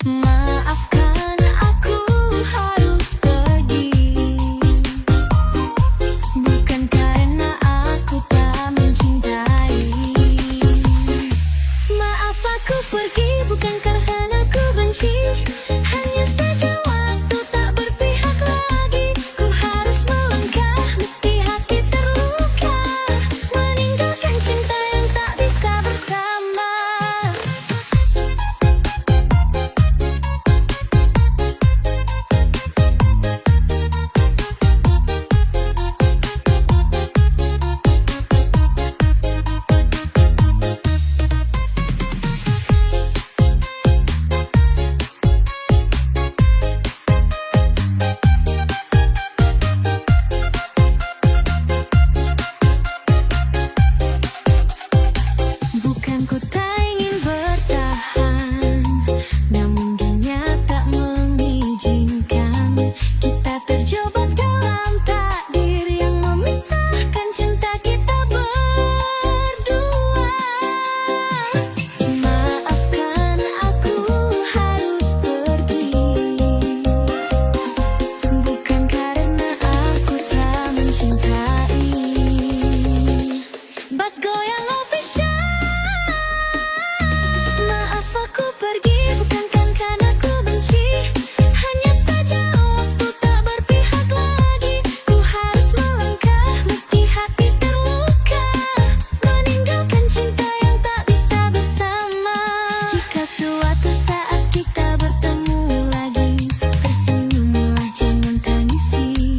Maafkan aku harus pergi, bukan karena aku tak mencintai. Maaf aku pergi bukan karena ku benci, hanya saja waktu tak berpihak lagi. Ku harus melangkah meski hati terluka, meninggalkan cinta yang tak bisa bersama. Bukan ku tak ingin bertahan, namun dunia tak mengizinkan. Kita terjebak dalam takdir yang memisahkan cinta kita berdua. Maafkan aku harus pergi, bukan karena aku tak mencintai. Bass Goyang Official. Maaf aku pergi bukan karena ku benci, hanya saja waktu tak berpihak lagi. Ku harus melangkah meski hati terluka, meninggalkan cinta yang tak bisa bersama. Jika suatu saat kita bertemu lagi, tersenyumlah jangan tangisi.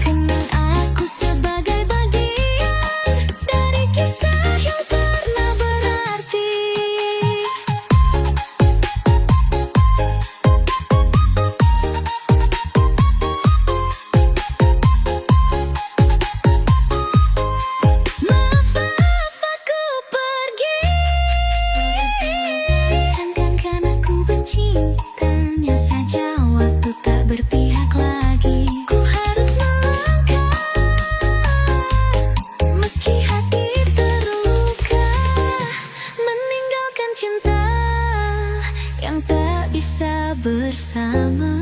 Kenang aku sebagai bagian dari kisah yang pernah berarti. Maaf aku pergi, bukan karena ku benci, hanya saja waktu tak berpihak lagi. Ku harus melangkah meski hati terluka, meninggalkan cinta yang tak bisa bersama.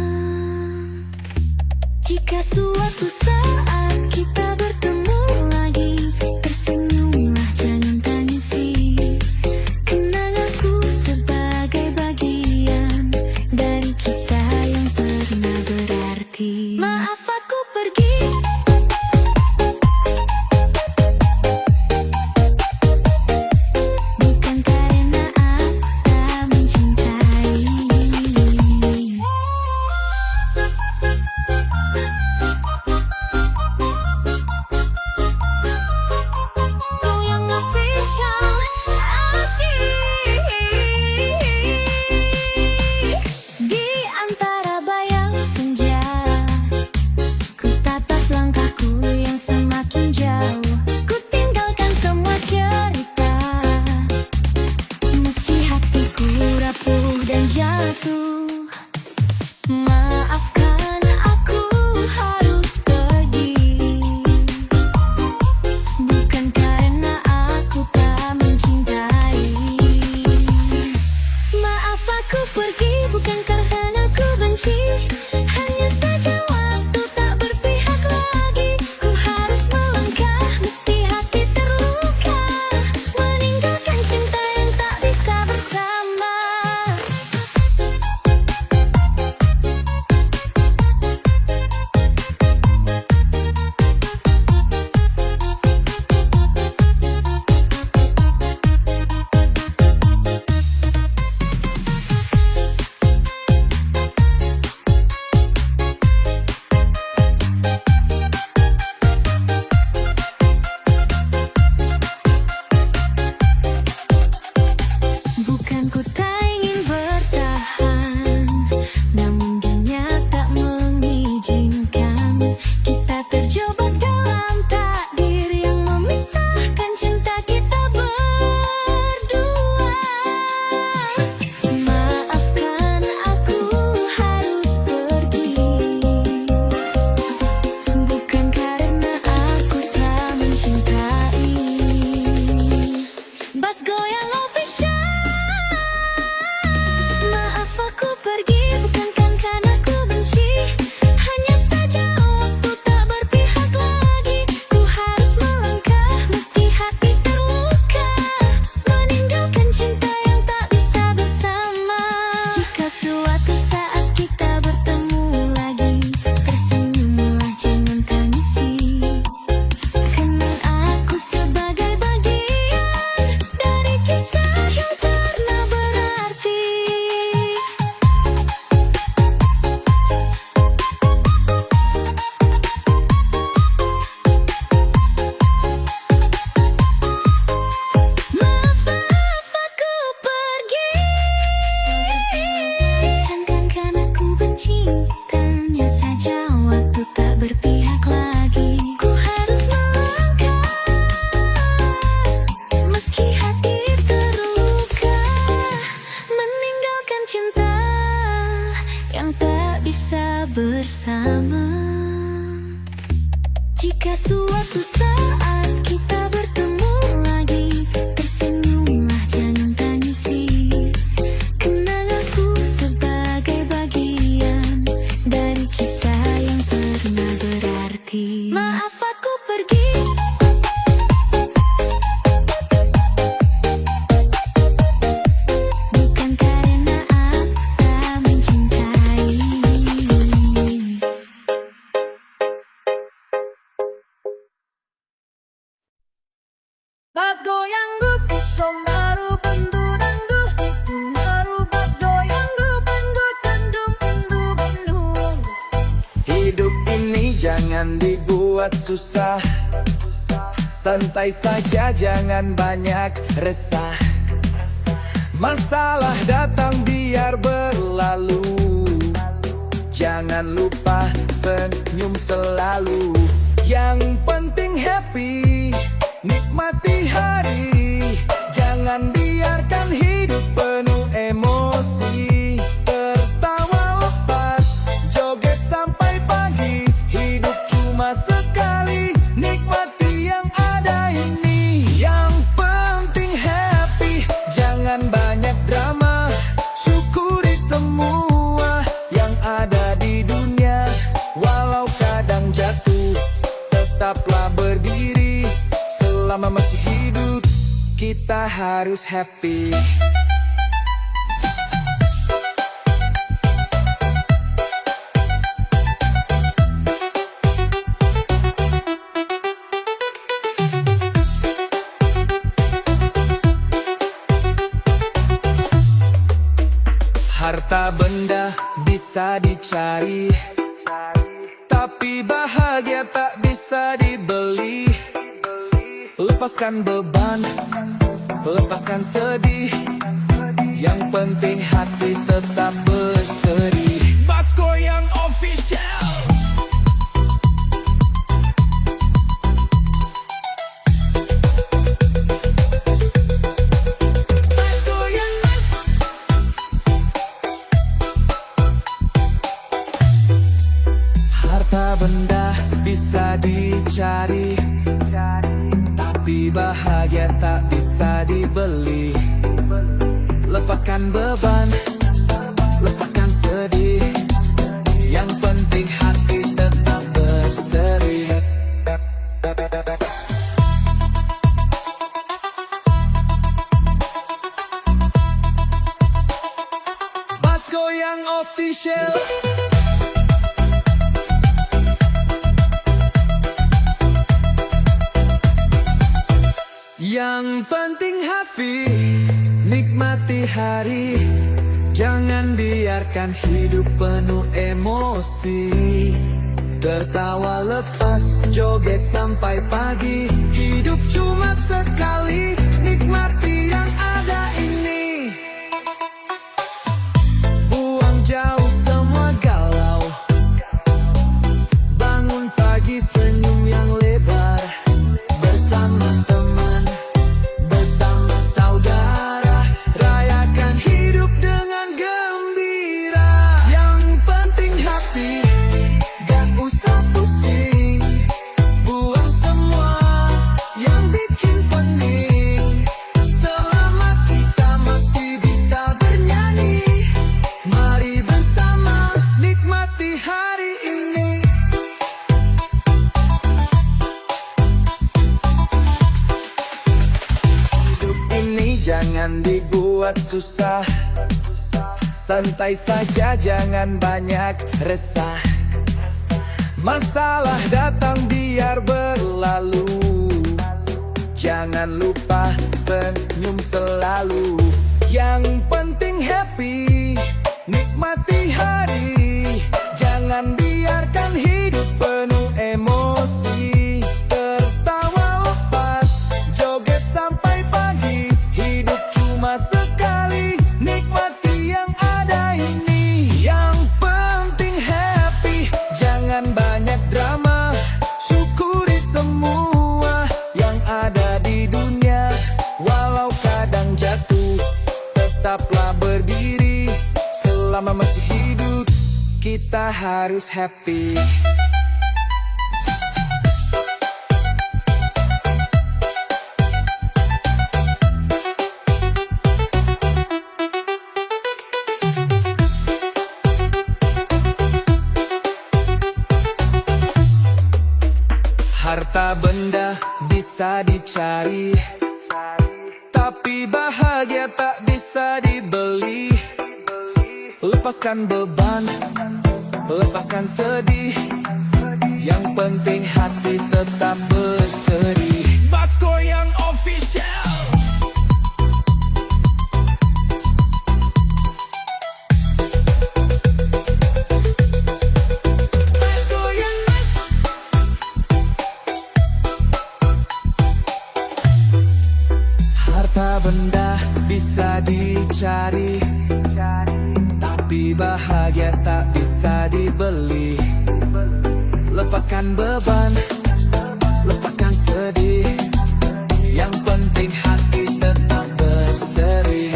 Jika suatu saat kita bertemu lagi, tersenyumlah jangan tangisi. Kenang aku sebagai bagian dari kisah yang pernah berarti. Maaf aku pergi, bukan karena aku tak mencintai. Goyang Official asyik di antara bayang senja. Ku tatap langkahku yang semakin jauh, ku tinggalkan semua cerita, meski hatiku rapuh dan jatuh. Maafkan aku harus pergi, bukan karena aku tak mencintai. Maaf aku pergi bukan karena ku benci, hanya saja waktu tak berpihak lagi. Ku harus melangkah meski hati terluka, meninggalkan cinta yang tak bisa bersama. bersama. Jika suatu saat kita bertemu lagi, tersenyumlah, jangan tangisi. Kenang aku sebagai bagian dari kisah yang pernah berarti. Maaf aku pergi, bukan karena aku tak mencintai. Bas goyang gue, baru pendu dandu, baru bas goyang gue, pendu tanjung pendu Bandung. Hidup ini jangan dibuat susah, santai saja jangan banyak resah. Masalah datang biar berlalu, jangan lupa senyum selalu. Yang penting happy, nikmati hari, jangan biarkan hidup penuh emosi. Tertawa lepas, joget sampai pagi, hidup cuma sekali, nikmati yang ada ini. Yang penting happy, jangan banyak drama, syukuri semua yang ada di dunia. Walau kadang jatuh, tetaplah berdiri. Selama masih hidup, kita harus happy. Harta benda bisa dicari, tapi bahagia tak bisa dibeli. Lepaskan beban, lepaskan sedih, yang penting hati tetap berseri. Bas Goyang Official. Bas Goyang, Bas. Harta benda bisa dicari, tapi bahagia tak bisa dibeli. Lepaskan beban, lepaskan sedih, yang penting hati tetap berseri. Bas Goyang Official. Yang penting happy, nikmati hari, jangan biarkan hidup penuh emosi. Tertawa lepas, joget sampai pagi, hidup cuma sekali, nikmati yang ada ini. Buang jauh semua galau, bangun pagi senyum yang lebar, bersama teman, bersama saudara, rayakan hidup dengan gembira. Yang penting happy, gak usah pusing, buang semua yang bikin pening. Selama kita masih bisa bernyanyi, mari bersama nikmati hari ini. Hidup ini jangan dibuat susah, santai saja jangan banyak resah. Masalah datang biar berlalu, jangan lupa senyum selalu. Yang penting happy, nikmati hari, jangan biarkan hidup penuh emosi. Tertawa lepas, joget sampai pagi, hidup cuma sekali, nikmati yang ada ini. Yang penting happy, jangan banyak drama, syukuri semua yang ada di dunia. Walau kadang jatuh, tetaplah berdiri. Selama masih hidup, kita harus happy. Harta benda bisa dicari, tapi bahagia tak bisa dibeli. Lepaskan beban, lepaskan sedih, yang penting hati tetap berseri. Basko yang official. Basko yang harta benda bisa dicari, tapi bahagia tak bisa dibeli. Lepaskan beban, lepaskan sedih, yang penting hati tetap berseri.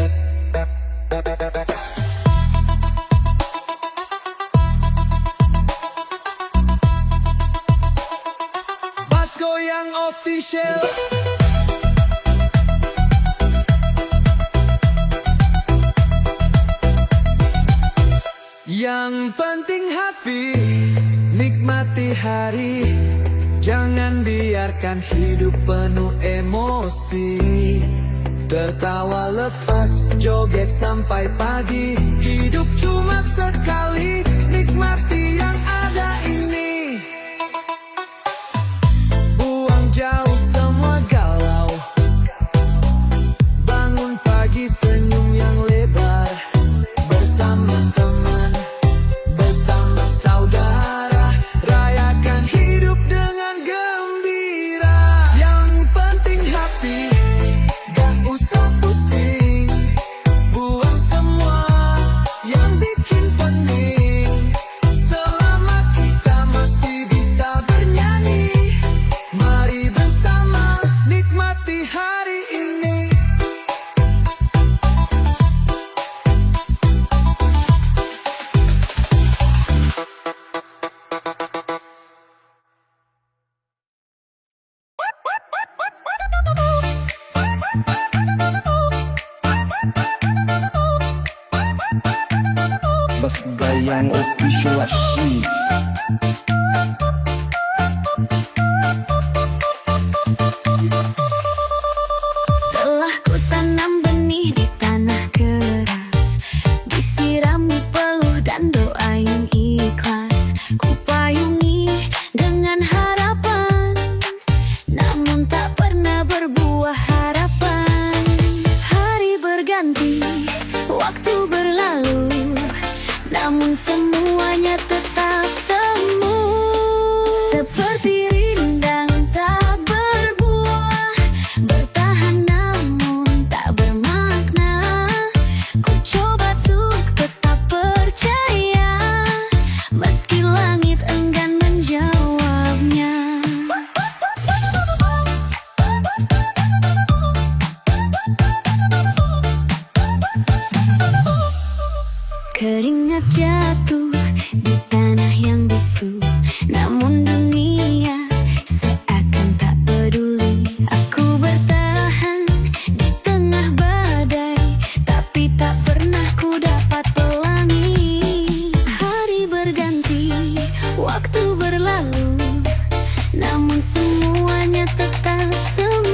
Basko yang official. Yang penting happy, nikmati hari, jangan biarkan hidup penuh emosi. Tertawa lepas, joget sampai pagi, hidup cuma sekali, nikmati yang ada ini. Buang jauh semua galau, bangun pagi senyum yang lebar, bersama teman, bersama saudara, rayakan hidup dengan gembira. Yang penting happy, gak usah pusing, buang semua yang bikin pening. Selama kita masih bisa bernyanyi, mari bersama nikmati hari ini. Bas Gayang Official Asyik. Telah ku tanam benih di tanah keras, disirami peluh dan doa yang ikhlas. Ku payungi dengan harapan, namun tak pernah berbuah harapan. Hari berganti, waktu berlalu, namun semuanya tetap semu. Seperti rindang tak berbuah, bertahan namun tak bermakna. Ku coba untuk tetap percaya, meski langit enggan menjawabnya. Keringat jatuh di tanah yang bisu, namun dunia seakan tak peduli. Aku bertahan di tengah badai, tapi tak pernah ku dapat pelangi. Hari berganti, waktu berlalu, namun semuanya tetap semu.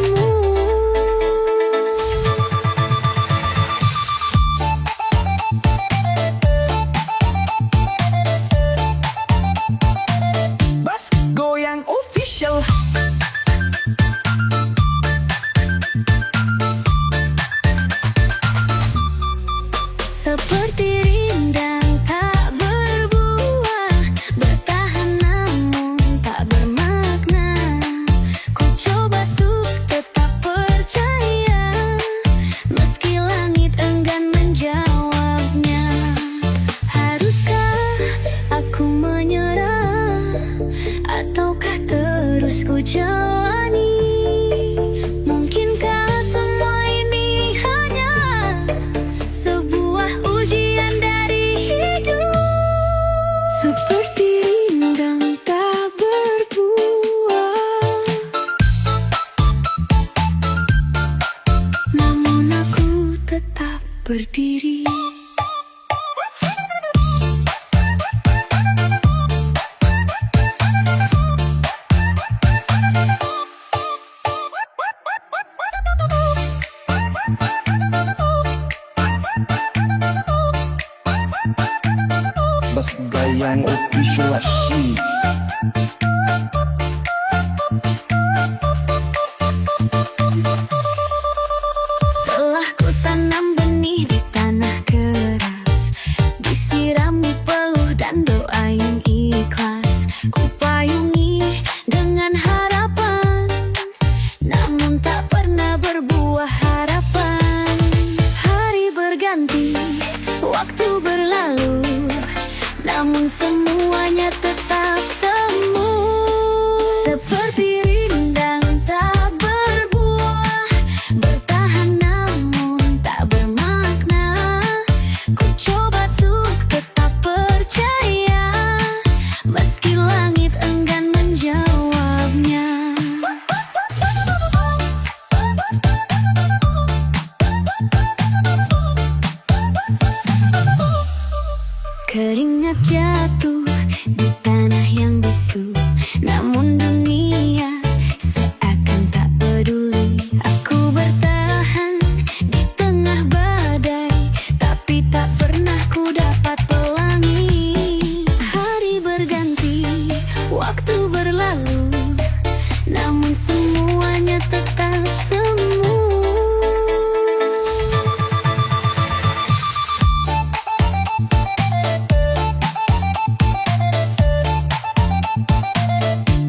Bayang Official Asyik. Telah ku tanam benih di tanah keras, disirami peluh dan doa yang ikhlas. Ku payungi dengan harapan, namun tak pernah berbuah harapan. Hari berganti, waktu berlalu, namun semuanya tetap semu. Seperti rindang tak berbuah, bertahan namun tak bermakna. Ku coba untuk tetap percaya, meski langit enggan menjawabnya. Keringat jatuh di tanah yang bisu, namun dunia seakan tak peduli. Aku bertahan di tengah badai, tapi tak pernah ku dapat pelangi. Hari berganti, waktu berlalu, namun semuanya tetap semu.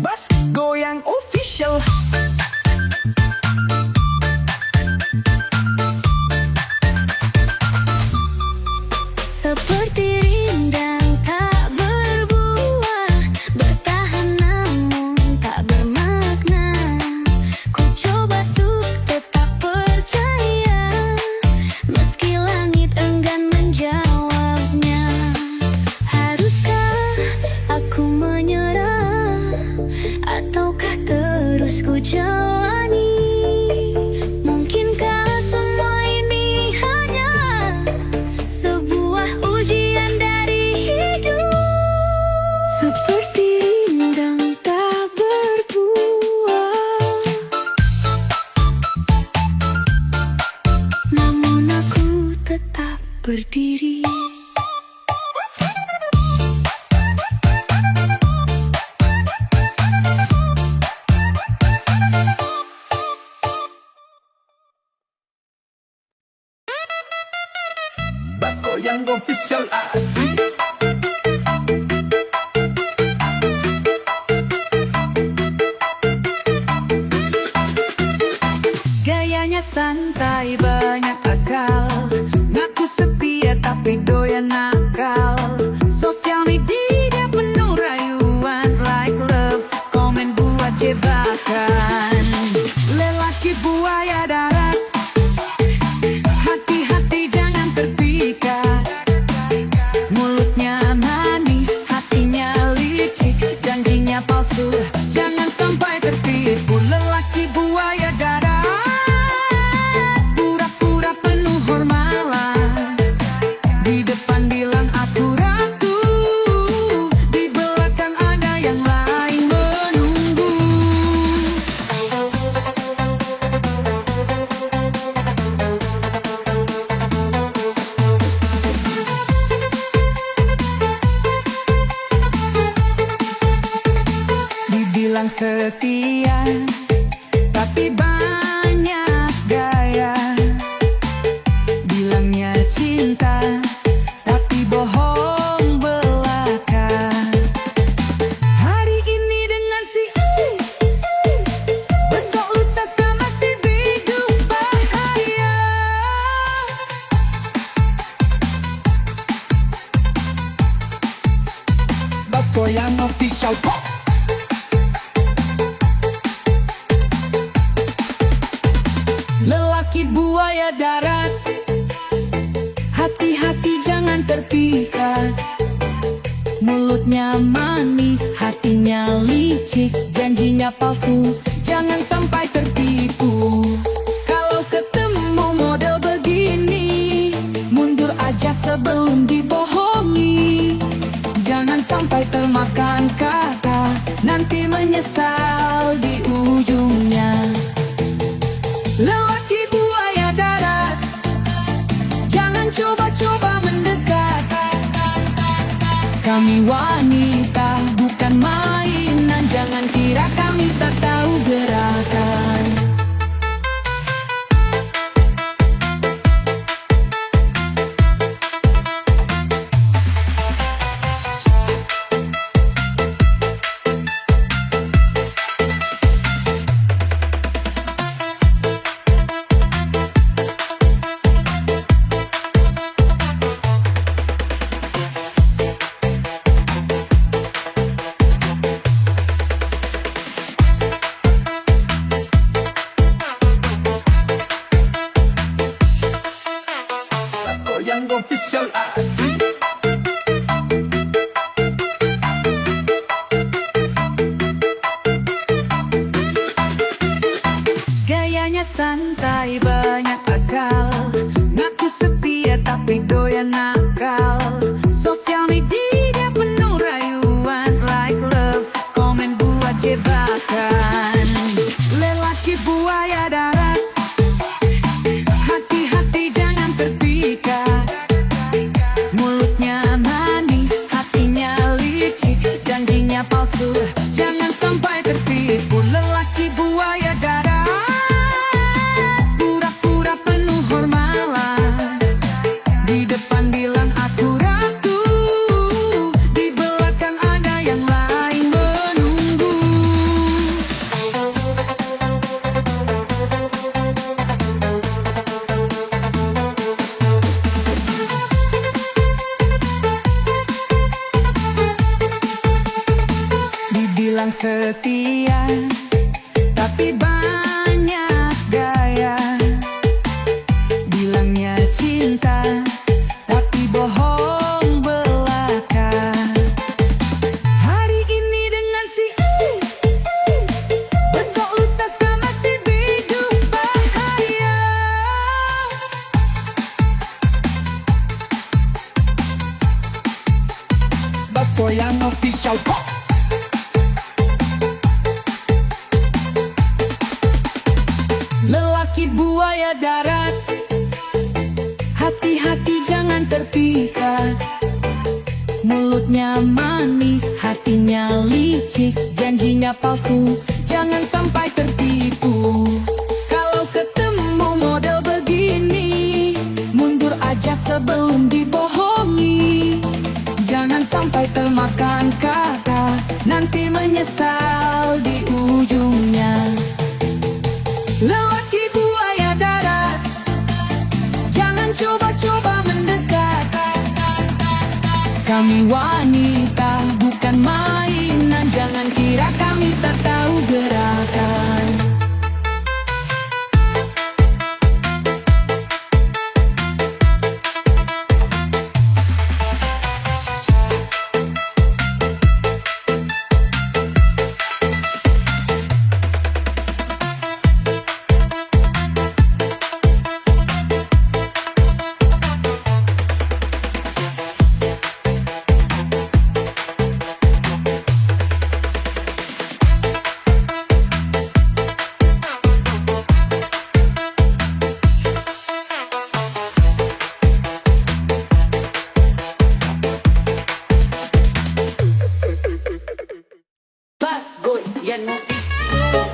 Bas Goyang Official. Seperti rindang tak berbuah, bertahan namun tak bermakna. Ku coba untuk tetap percaya, meski langit enggan menjawabnya. Haruskah aku menyerah, ataukah terus ku jalani? Mungkinkah semua ini hanya sebuah ujian dari hidup? Seperti rindang tak berbuah, namun aku tetap berdiri. Bas Goyang Official Asyik. Gayanya santai banyak akal, ngaku setia tapi doyan nakal. Sosial media penuh rayuan, like, love, komen buat jebakan. Lelaki buaya darat, hati-hati jangan terpikat. Mulutnya manis, hatinya licik, janjinya palsu, jangan sampai tertipu. Lelaki buaya darat, pura-pura penuh hormalan. Di depan bilang aku ratu, di belakang ada yang lain menunggu. Dibilang setia, tapi banyak gaya. Bilangnya cinta, tapi bohong belaka. Hari ini dengan si A, besok lusa sama si B, hidup bahaya. Bas Goyang Official Pop. Lelaki buaya darat, hati-hati jangan terpikat. Mulutnya manis, hatinya licik, janjinya palsu, jangan sampai tertipu. Kalau ketemu model begini, mundur aja sebelum dibohongi. Jangan sampai termakan kata, nanti menyesal di ujungnya. Lelaki buaya darat, jangan coba-coba mendekat. Kami wanita bukan mainan, jangan kira kami tak tahu gerakan. Goyang official artist. Gayanya santai banyak akal, ngaku setia tapi doyan nakal. Sosial media penuh rayuan, like, love, komen buat jebakan. Lelaki buaya darat, hati-hati jangan terpikat. Mulutnya manis, hatinya licik, janjinya palsu, jangan sampai tertipu. Lelaki buaya darat, pura-pura penuh hormalan. Di depan bilang aku ratu, di belakang ada yang lain menunggu. Dibilang setia, tapi banyak gaya. Bilangnya cinta, tapi bohong belaka. Hari ini dengan si A, besok lusa sama si B, hidup bahaya. Mas Goyang official pop. Lelaki buaya darat, hati-hati jangan terpikat. Mulutnya manis, hatinya licik, janjinya palsu, jangan sampai tertipu. Kalau ketemu model begini, mundur aja sebelum dibohongi. Jangan sampai termakan kata, nanti menyesal di ujungnya. Lelaki buaya darat, jangan coba-coba mendekat. Kami wanita bukan mainan, jangan kira kami tak tahu gerakan. Mas Goyang official.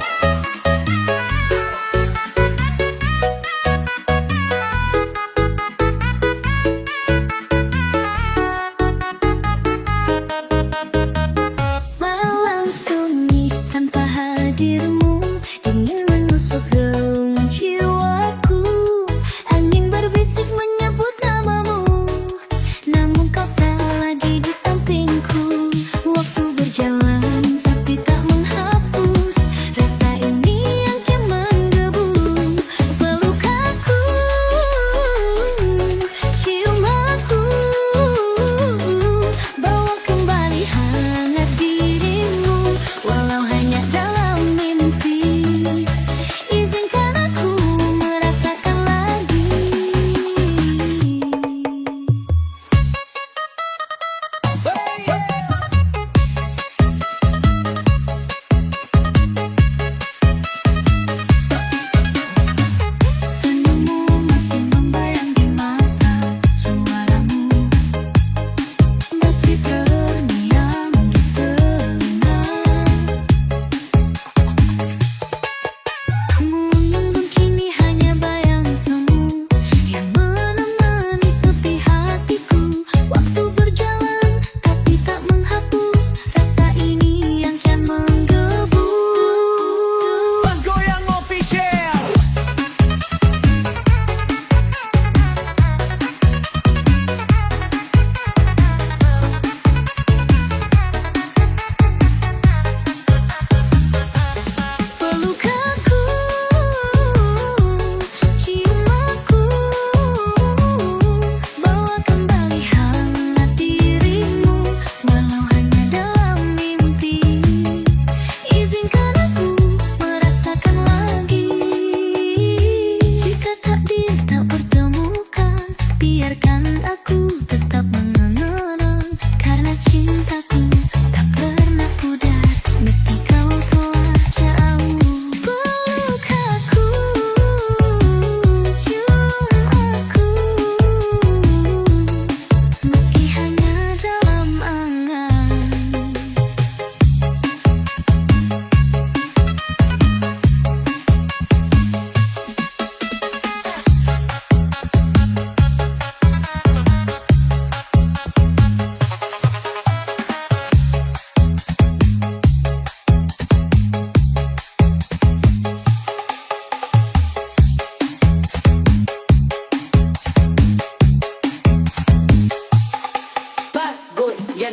Malam sunyi tanpa hadirmu, dingin menusuk relung jiwaku. Angin berbisik menyebut namamu, namun kau tak lagi di sampingku. Waktu berjalan tapi tak menghapus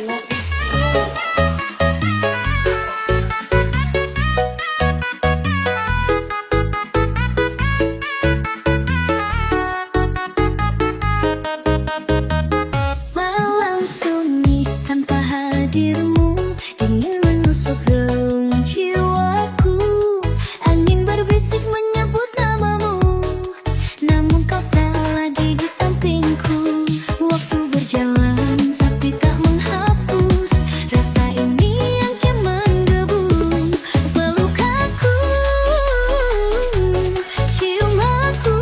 Goyang Official. Malam sunyi tanpa hadirmu, dingin menusuk relung jiwaku. Angin berbisik menyebut namamu, namun kau tak lagi di sampingku. Waktu berjalan tapi tak menghapus rasa ini yang kian menggebu. Peluk aku, cium aku,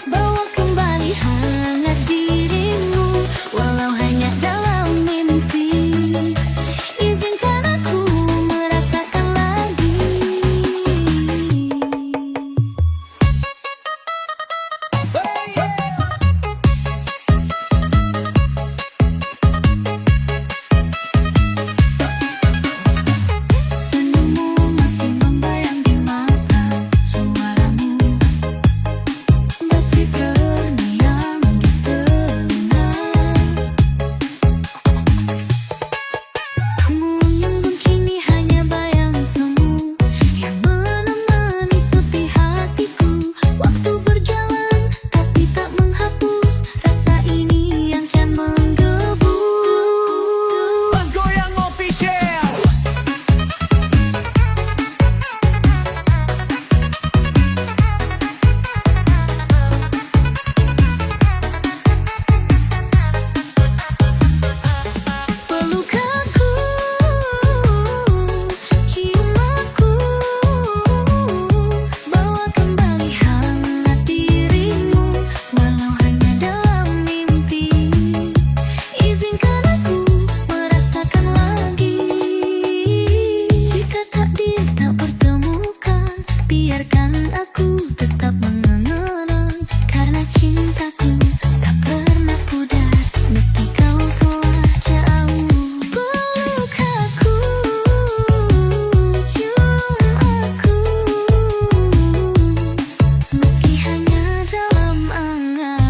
bawa kembali hangat dirimu, walau hanya dalam mimpi. Izinkan aku merasakan lagi. Senyummu masih membayang di mata, suaramu masih terngiang di telinga. Menyembun kini hanya bayang semu yang menemani sepi hatiku. Waktu berjalan tapi tak menghapus rasa ini yang kian menggebu. Mas Goyang Official. Peluk aku, cium aku, bawa kembali hangat dirimu, walau hanya dalam mimpi. Izinkan aku merasakan lagi. Jika takdir tak pertemukan, biarkan aku tetap mengenang, karena cintaku tak pernah pudar meski kau telah jauh. Peluk aku, cium aku, meski hanya dalam angan.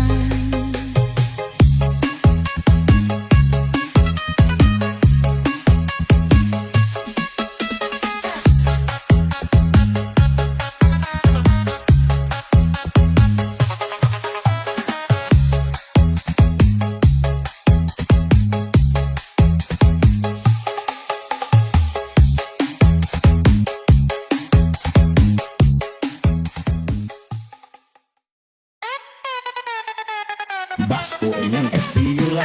Mas Goyang Official.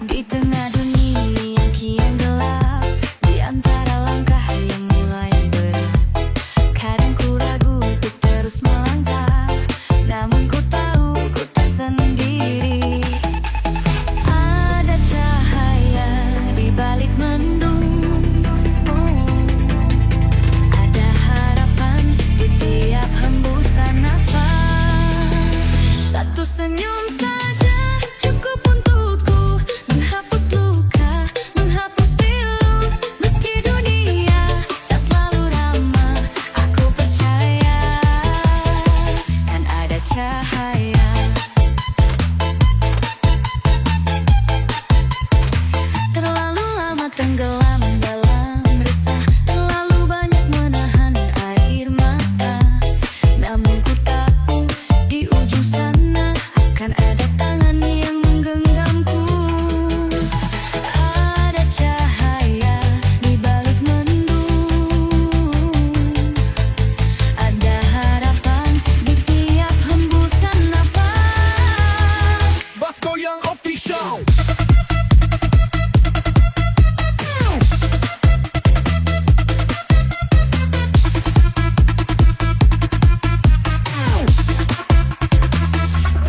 Di tengah dunia yang kian gelap, di antara langkah yang mulai berat, kadang ku ragu untuk terus melangkah, namun ku tahu ku tak sendiri. Ada cahaya di balik mendung, ada harapan di tiap hembusan nafas. Satu senyum saja cukup untukku menghapus luka, menghapus pilu. Meski dunia tak selalu ramah, aku percaya kan ada cahaya. Terlalu lama tenggelam dalam resah, terlalu banyak menahan air mata, namun ku tahu di ujung sana akan ada tangan yang menggenggamku. Ada cahaya di balik mendung, ada harapan di tiap hembusan nafas. Mas Goyang Official.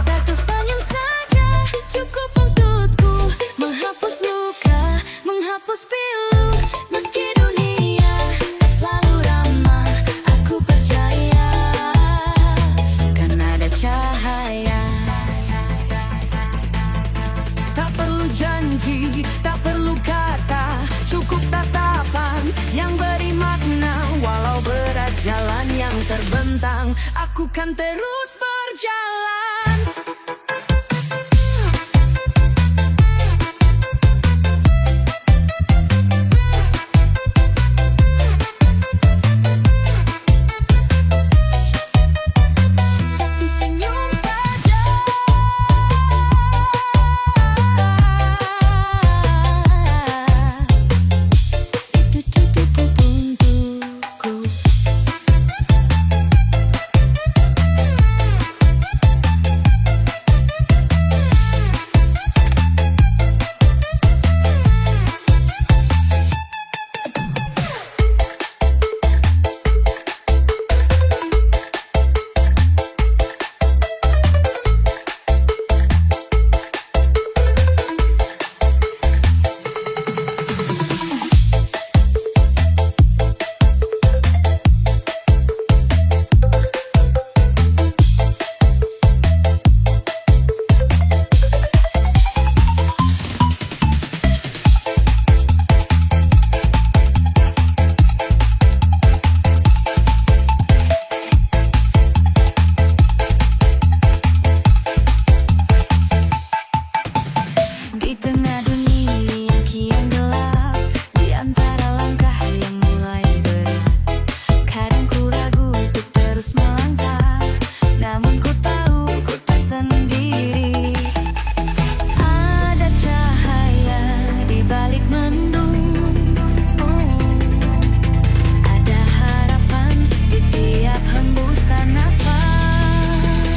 Satu senyum saja cukup untukku menghapus luka, menghapus pilu. Meski dunia tak selalu ramah, aku percaya kan ada cahaya. Tak perlu janji, tak perlu kata, cukup tatap kan terus berjalan. Satu senyum saja itu cukup untukku. Di tengah dunia yang kian gelap, di antara langkah yang mulai berat, kadang ku ragu untuk terus melangkah, namun ku tahu ku tak sendiri. Ada cahaya di balik mendung, ada harapan di tiap hembusan nafas.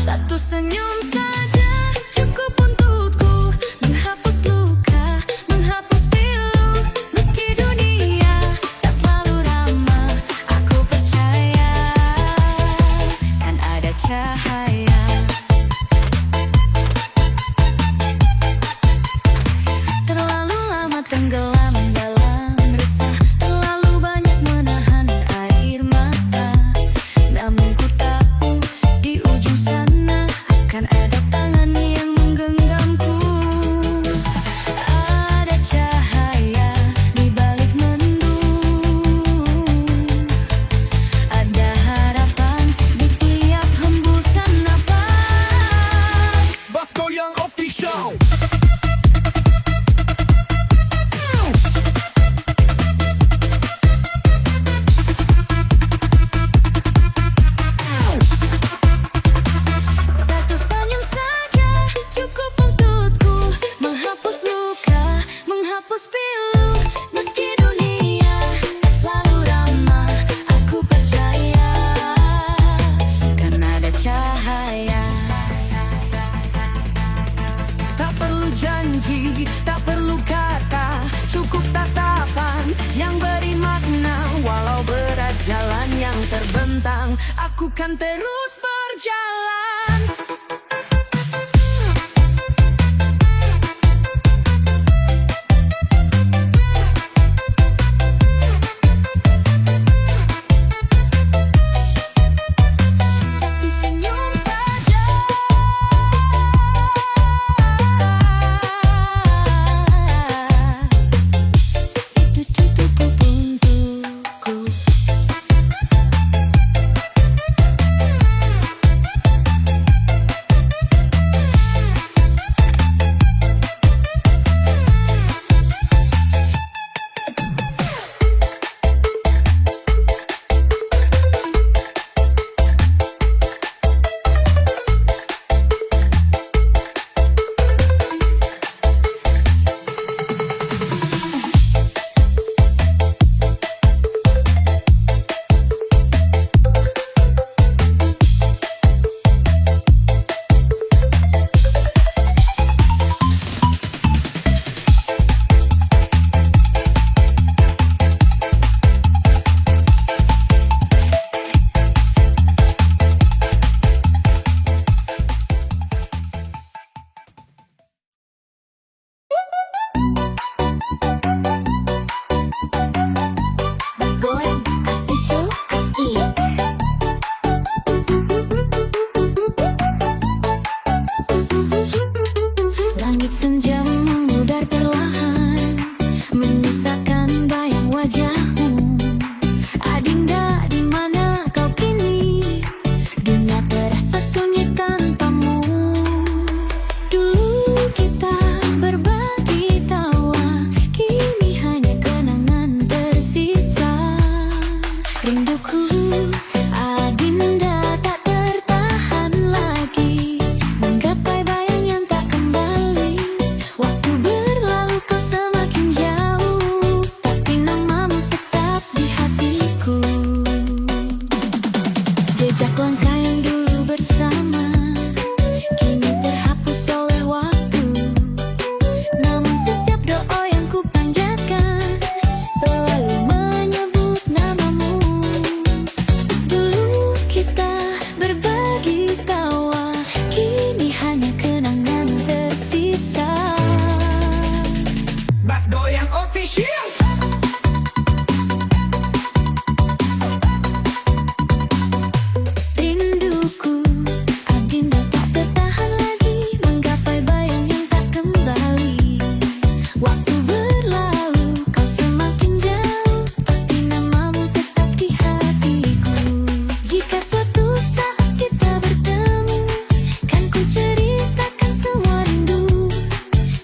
Satu senyum saja cukup untukku, menghapus luka, menghapus pilu. Meski dunia tak selalu ramah, aku percaya kan ada cahaya. Terlalu lama tenggelam dalam resah, terlalu banyak menahan air mata, namun ku tahu di ujung sana akan ada tangan yang menggenggamku. Ada cahaya di balik mendung, ada harapan di tiap hembusan nafas. Bas Goyang Official. Satu senyum saja cukup untukku, menghapus luka, menghapus pilu. Meski dunia tak selalu ramah, aku percaya kan ada cahaya. Tak perlu janji, tak perlu kata, cukup tatapan yang beri makna. Walau berat jalan yang terbentang, aku kan terus berjalan. Satu senyum saja itu cukup untukku. Official. Rinduku, Adinda tak tertahan lagi menggapai bayang yang tak kembali. Waktu berlalu, kau semakin jauh, tapi namamu tetap di hatiku. Jika suatu saat kita bertemu, kan ku ceritakan semua rindu.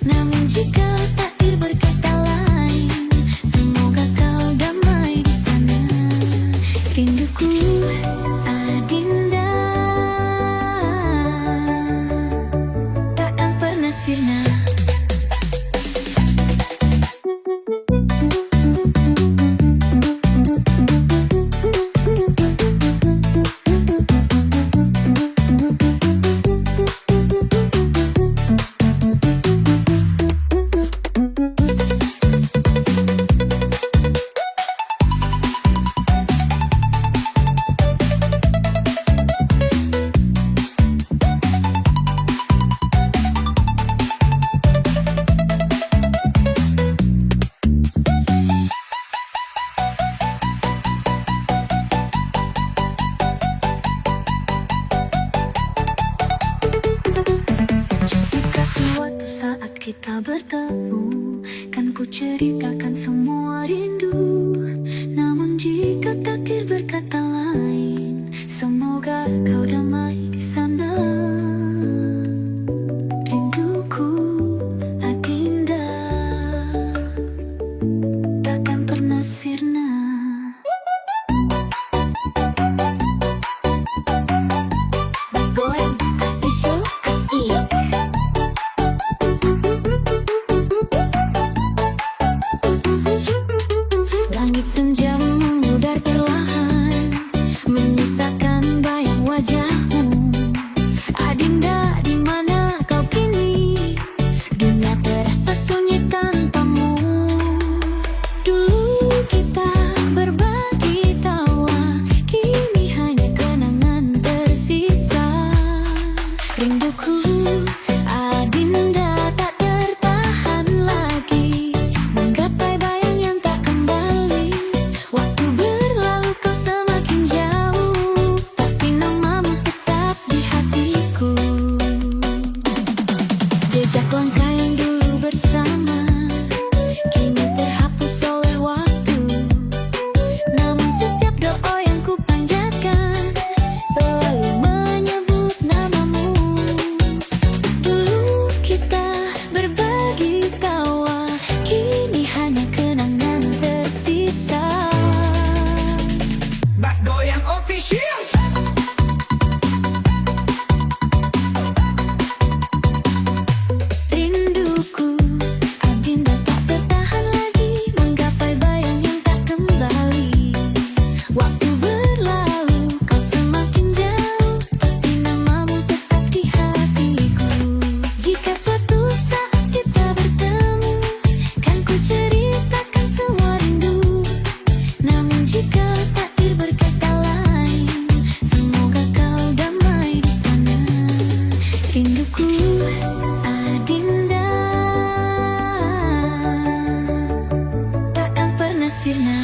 Namun jika takdir berkata lain, semoga kau damai di sana. Rinduku, Adinda, takkan pernah sirna. Jika suatu saat kita bertemu, kan ku ceritakan semua rindu. Namun jika takdir berkata lain, semoga kau damai di sana. Rinduku, Adinda, takkan pernah sirna. Mas Goeng, official SE. Langit senja memudar perlahan, menyisakan bayang wajahmu. Adinda, di mana kau kini? Dunia terasa sunyi tanpamu. Dulu kita berbagi tawa, kini hanya kenangan tersisa. Rinduku, Adinda, tak tertahan lagi menggapai bayang yang tak kembali. Waktu berlalu, kau semakin jauh, tapi namamu tetap di hatiku. Jejak langkah yang dulu bersama kini terhapus oleh waktu. Namun setiap doa yang ku panjatkan selalu menyebut namamu. Dulu kita berbagi tawa, kini hanya kenangan tersisa. Mas Goyang Official. Rinduku, Adinda, tak tertahan lagi menggapai bayang yang tak kembali. Waktu berlalu, kau semakin jauh, tapi namamu tetap di hatiku. Jika suatu saat kita bertemu, kan ku ceritakan semua rindu. Namun jika takdir berkata lain, semoga kau damai di sana. Rinduku, Adinda, takkan pernah sirna.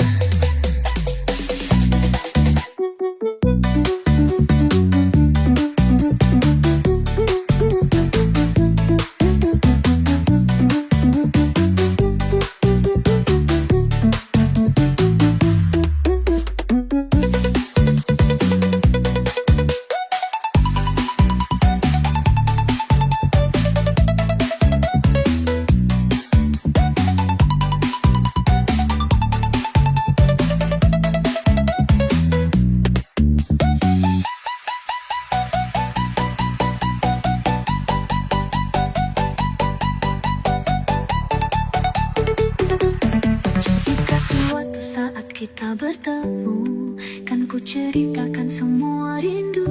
Jika suatu saat kita bertemu, kan ku ceritakan semua rindu.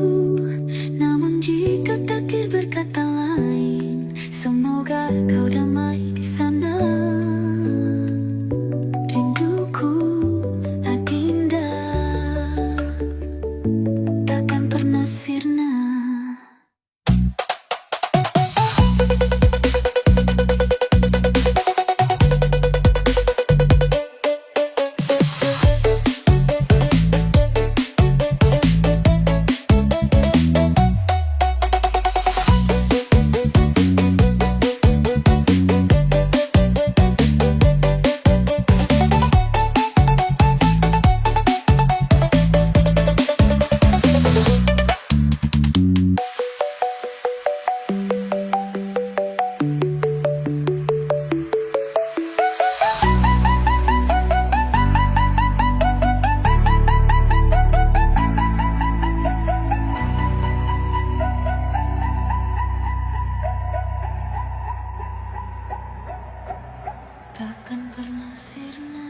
Namun jika takdir berkata lain, semoga kau damai di sana. Rinduku, Adinda, takkan pernah sirna. sirna.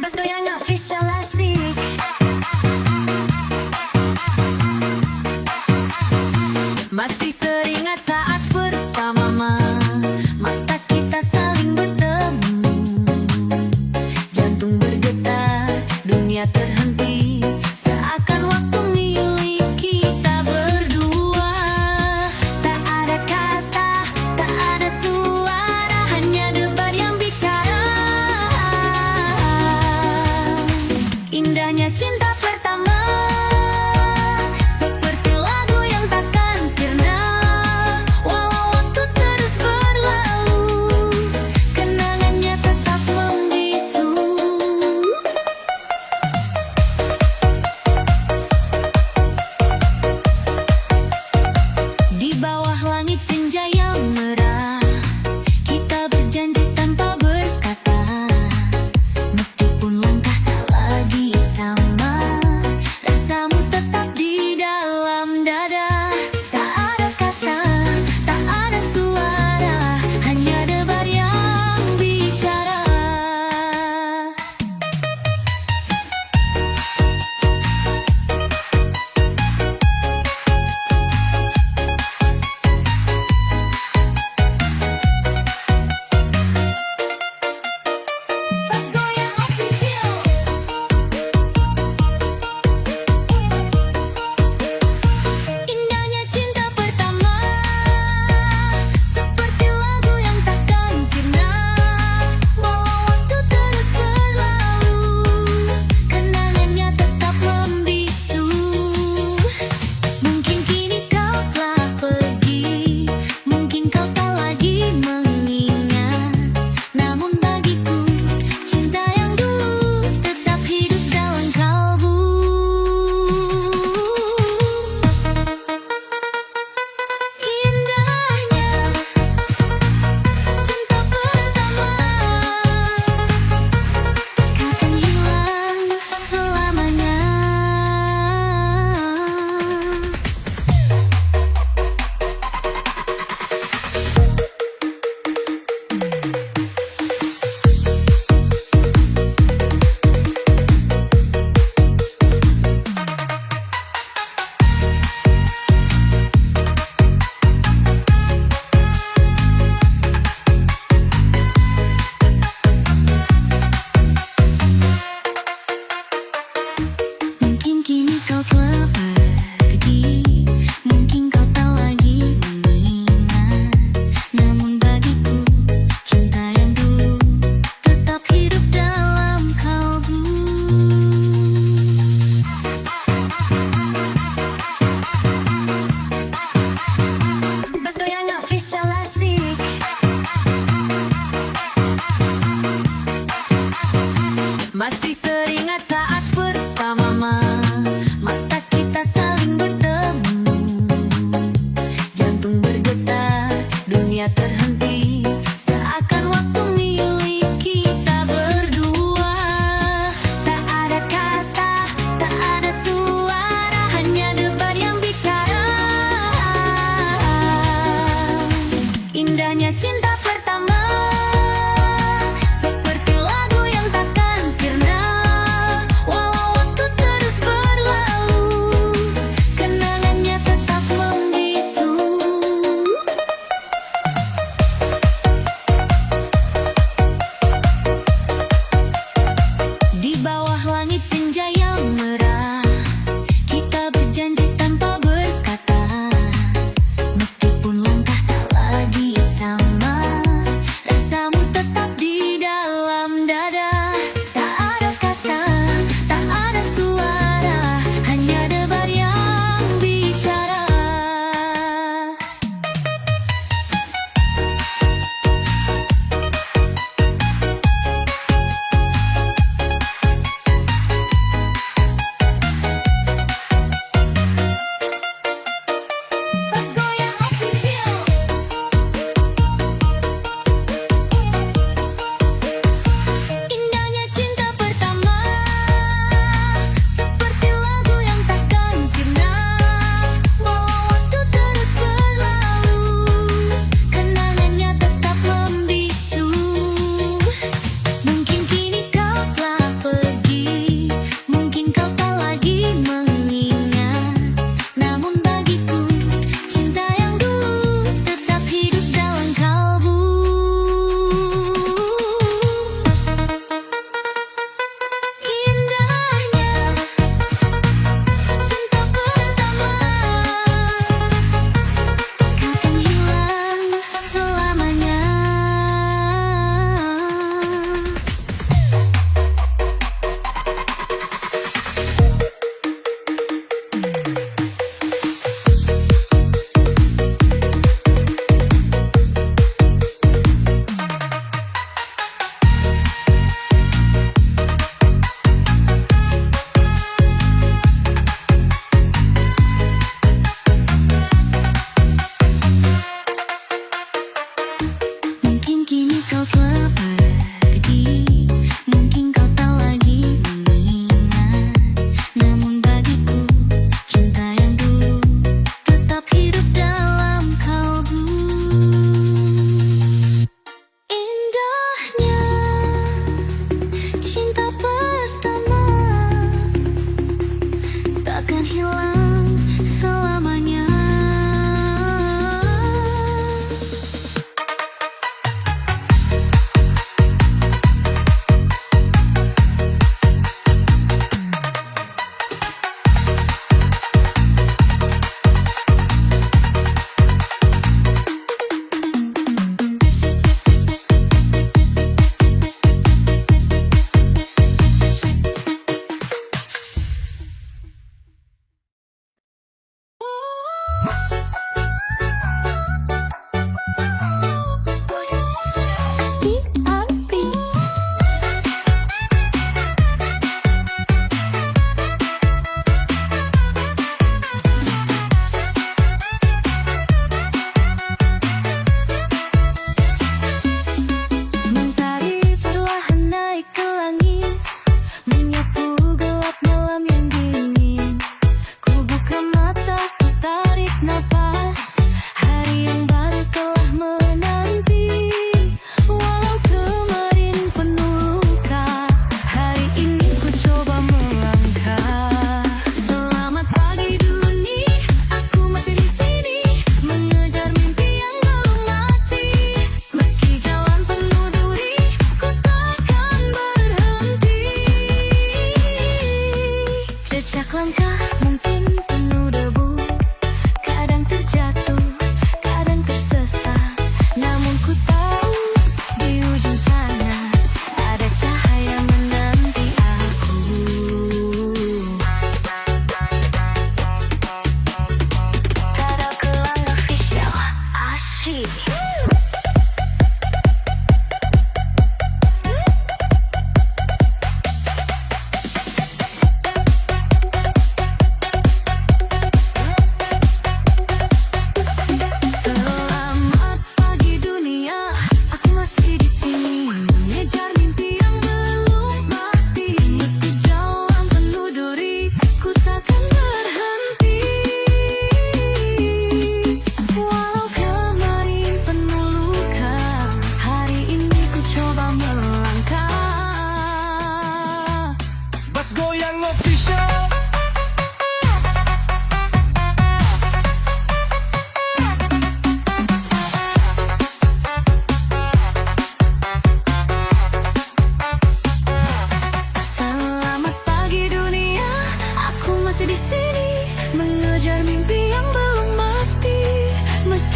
Pas goyang official asik. Masih teringat saat pertama mata kita saling bertemu. Jantung bergetar, dunia terhenti, seakan waktu milik kita berdua. Tak ada kata, tak ada suara, hanya debar yang bicara. Indahnya cinta pertama, seperti lagu yang takkan sirna. Walau waktu terus berlalu, kenangannya tetap membisu. Di bawah langit senja yang merah, kita berjanji tanpa berkata. Meskipun langkah tak lagi sama, rasamu tetap di dalam dada. Tak ada kata, tak ada suara, hanya debar yang bicara.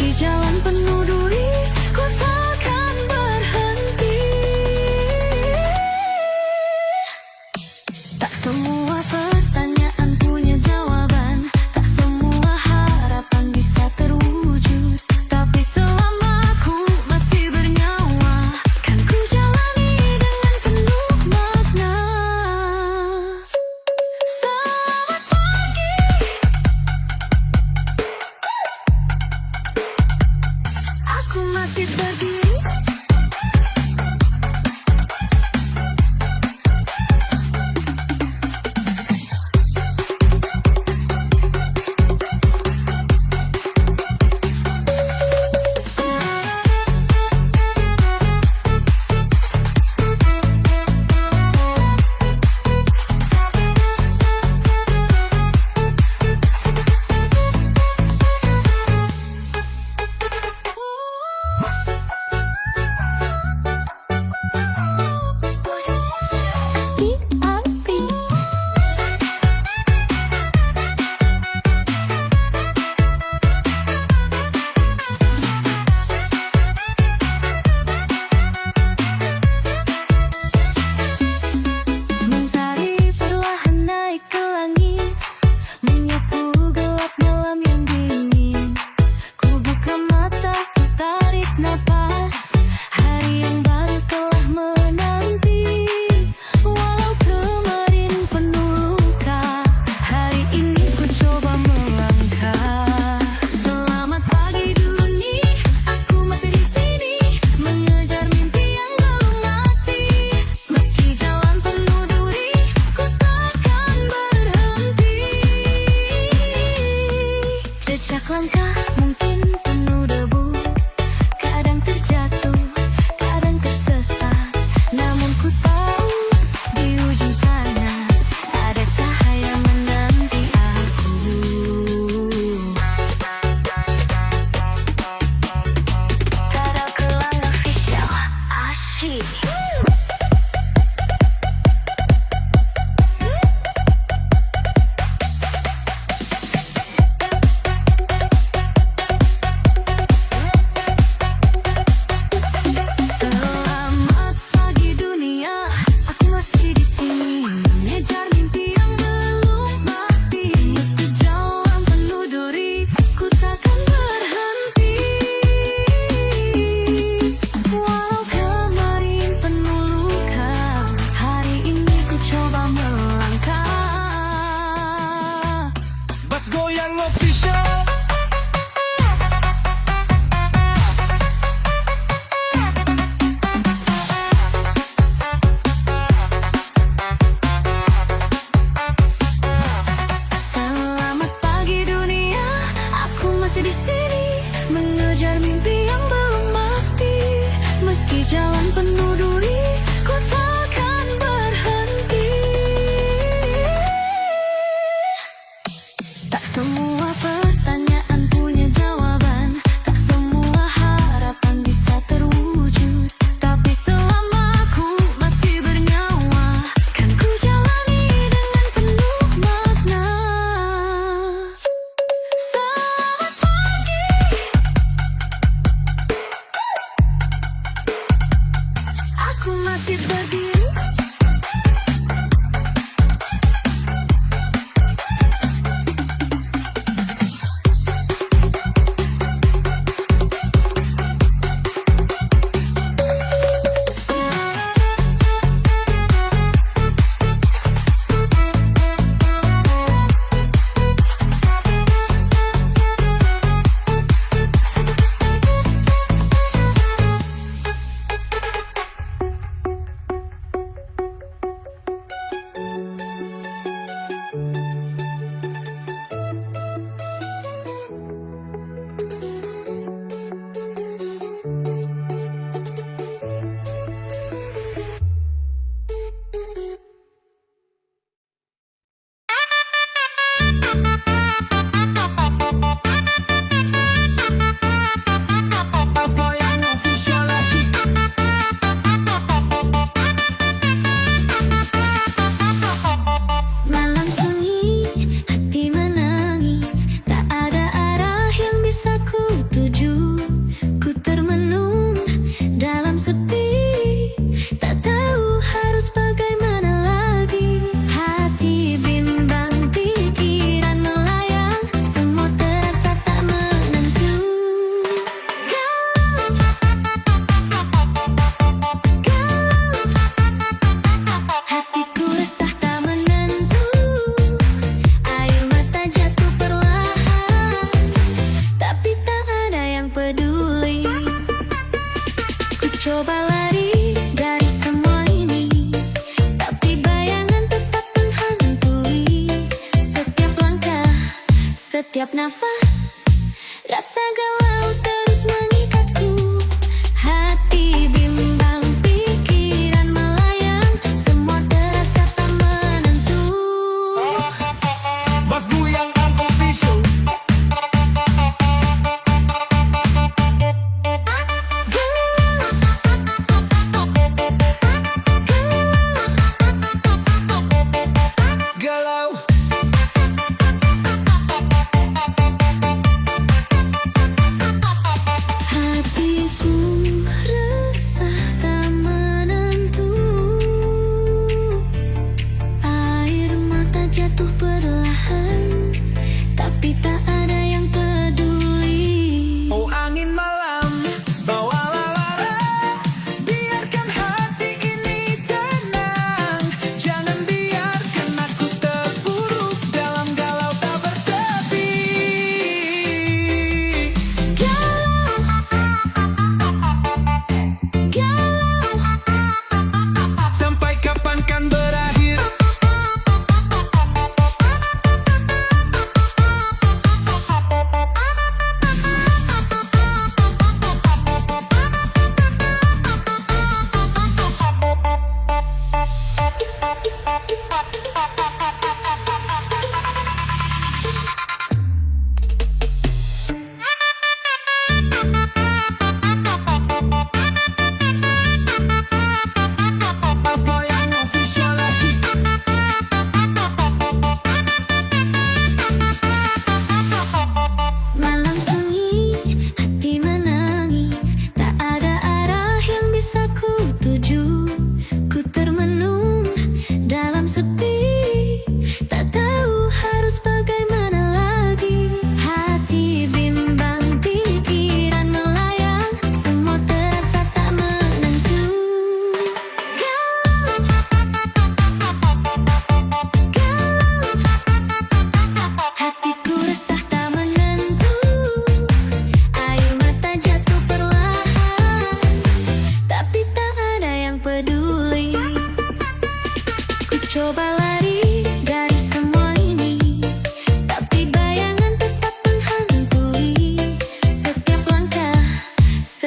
Meski jalan penuh duri, ku takkan berhenti. Tak semua pertanyaan punya jawaban, tak semua harapan bisa terwujud. Tapi selama ku masih bernyawa, kan ku jalani dengan penuh makna. Selamat pagi, aku masih berdiri. Mentari perlahan naik ke langit, menyapu gelap malam yang dingin. Ku buka mata, ku tarik napas, hari yang baru telah menanti. Walau kemarin penuh luka, hari ini ku coba melangkah. Selamat pagi dunia, aku masih di sini, mengejar mimpi yang belum mati. Meski jalan penuh duri, ku takkan berhenti. Jejak langkah mungkin penuh debu, kadang terjatuh, kadang tersesat. Namun ku tahu di ujung sana ada cahaya menanti aku. Tada Kelang Official, asyik. Selamat pagi dunia, aku masih di sini, mengejar mimpi yang belum mati. Meski jalan penuh duri, ku takkan berhenti. Walau kemarin penuh luka, hari ini ku coba melangkah. Bas Goyang Official. Selamat pagi dunia, aku masih di sini, mengejar mimpi yang belum mati. Meski jalan penuh duri, ku takkan berhenti. Tak semua pertanyaan punya jawaban, tak semua harapan bisa terwujud. Tapi selama ku masih bernyawa, kan ku jalani dengan penuh makna. Selamat pagi,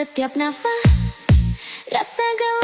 setiap nafas. Rasa galau